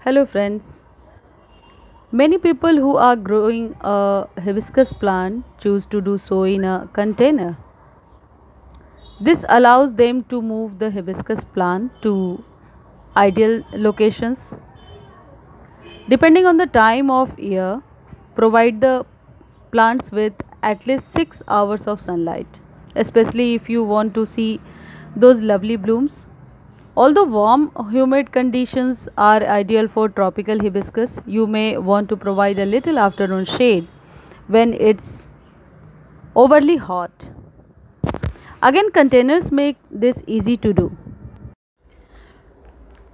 Hello friends. Many people who are growing a hibiscus plant choose to do so in a container. This allows them to move the hibiscus plant to ideal locations depending on the time of year, provide the plants with at least 6 hours of sunlight, especially if you want to see those lovely blooms. Although warm, humid conditions are ideal for tropical hibiscus, you may want to provide a little afternoon shade when it's overly hot. Again, containers make this easy to do.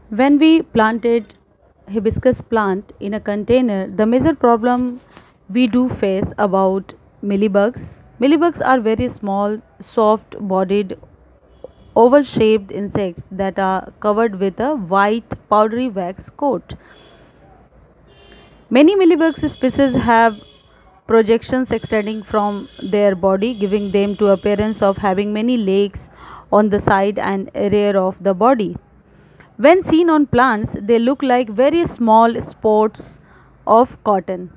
When we planted hibiscus plant in a container, the major problem we do face about mealybugs. Mealybugs are very small, soft-bodied, oval-shaped insects that are covered with a white powdery wax coat. Many mealybug species have projections extending from their body, giving them to appearance of having many legs on the side and rear of the body. When seen on plants, they look like very small spots of cotton.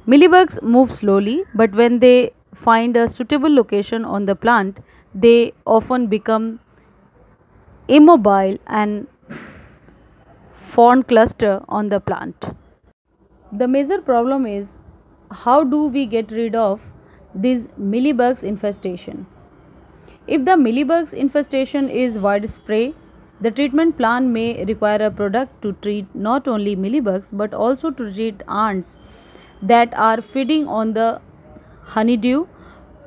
Mealybugs move slowly, but when they find a suitable location on the plant, they often become immobile and form cluster on the plant. The major problem is how do we get rid of this mealybugs infestation? If the mealybugs infestation is widespread, the treatment plan may require a product to treat not only mealybugs but also to treat ants that are feeding on the honeydew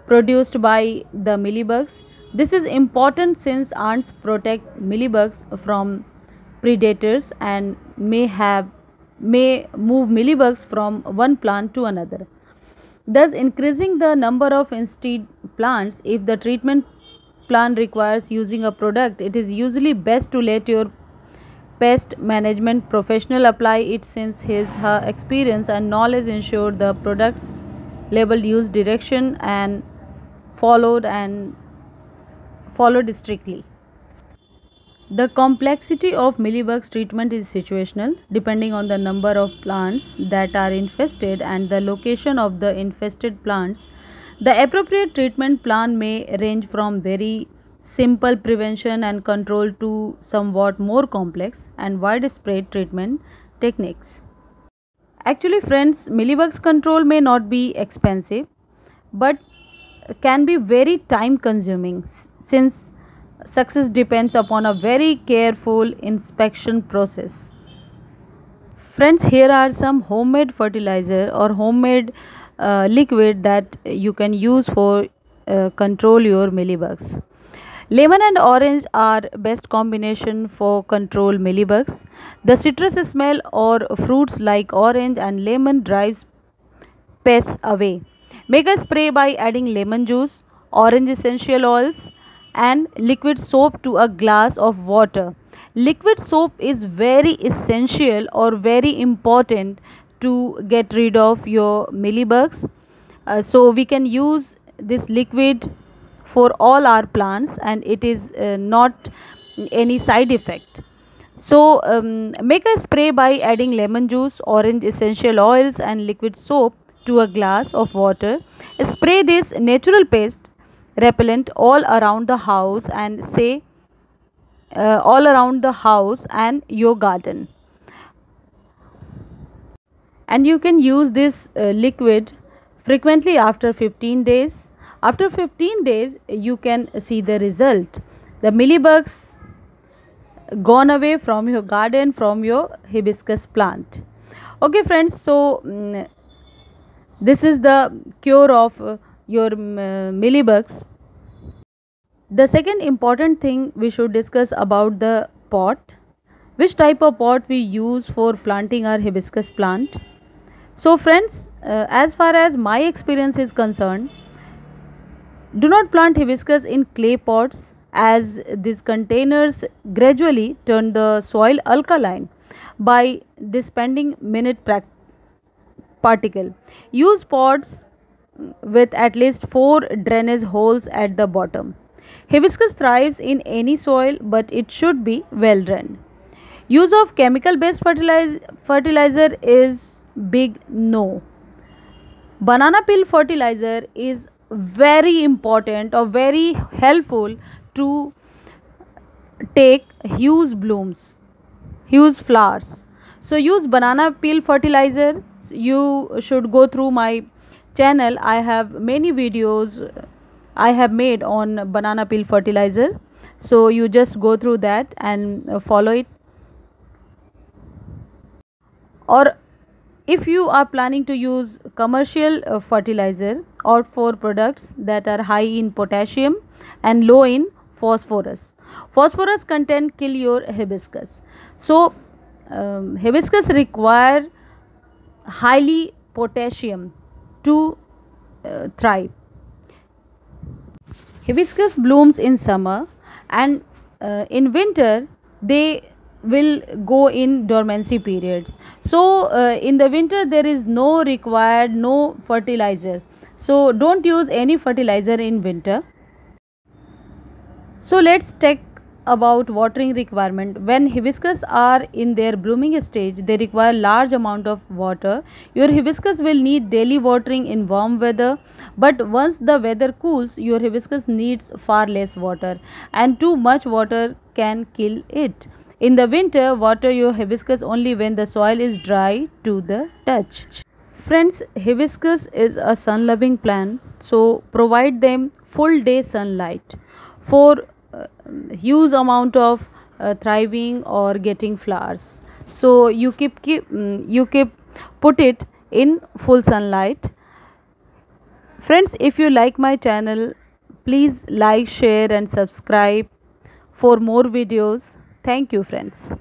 produced by the mealybugs. This is important since ants protect mealybugs from predators and may move mealybugs from one plant to another, thus increasing the number of instead plants. If the treatment plan requires using a product, it is usually best to let your pest management professional apply it since her experience and knowledge ensure the product's label use direction and followed strictly. The complexity of mealybugs treatment is situational, depending on the number of plants that are infested and the location of the infested plants. The appropriate treatment plan may range from very simple prevention and control to somewhat more complex and widespread treatment techniques. Actually, friends, mealybugs control may not be expensive but can be very time consuming since success depends upon a very careful inspection process. Friends, here are some homemade fertilizer or homemade liquid that you can use for control your mealybugs. Lemon and orange are best combination for control mealybugs. The citrus smell or fruits like orange and lemon drives pests away. Make a spray by adding lemon juice, orange essential oils, and liquid soap to a glass of water. Liquid soap is very essential or very important to get rid of your mealybugs. So we can use this liquid for all our plants and it is not any side effect. So make a spray by adding lemon juice, orange essential oils and liquid soap to a glass of water. Spray this natural pest repellent all around the house and say all around the house and your garden. And you can use this liquid frequently after 15 days. After 15 days you can see the result. The mealybugs gone away from your garden, from your hibiscus plant. Okay friends, so this is the cure of your mealybugs. The second important thing we should discuss about the pot, which type of pot we use for planting our hibiscus plant. So friends, as far as my experience is concerned, do not plant hibiscus in clay pots as these containers gradually turn the soil alkaline by dispensing minute particle. Use pots with at least 4 drainage holes at the bottom. Hibiscus thrives in any soil but it should be well drained. Use of chemical based fertilizer is big no. Banana peel fertilizer is very important or very helpful to take huge blooms, huge flowers. So use banana peel fertilizer. You should go through my channel. I have many videos I have made on banana peel fertilizer, so you just go through that and follow it. Or if you are planning to use commercial fertilizer, or for products that are high in potassium and low in phosphorus. Phosphorus content kill your hibiscus. So hibiscus require highly potassium to thrive. Hibiscus blooms in summer, and in winter they will go in dormancy periods. So in the winter there is no fertilizer, so don't use any fertilizer in winter. So let's take about watering requirement. When hibiscus are in their blooming stage, they require large amount of water. Your hibiscus will need daily watering in warm weather, but once the weather cools, your hibiscus needs far less water, and too much water can kill it. In the winter, water your hibiscus only when the soil is dry to the touch. Friends, hibiscus is a sun loving plant, so provide them full day sunlight for huge amount of thriving or getting flowers. So you keep put it in full sunlight. Friends, if you like my channel, please like, share and subscribe for more videos. Thank you friends.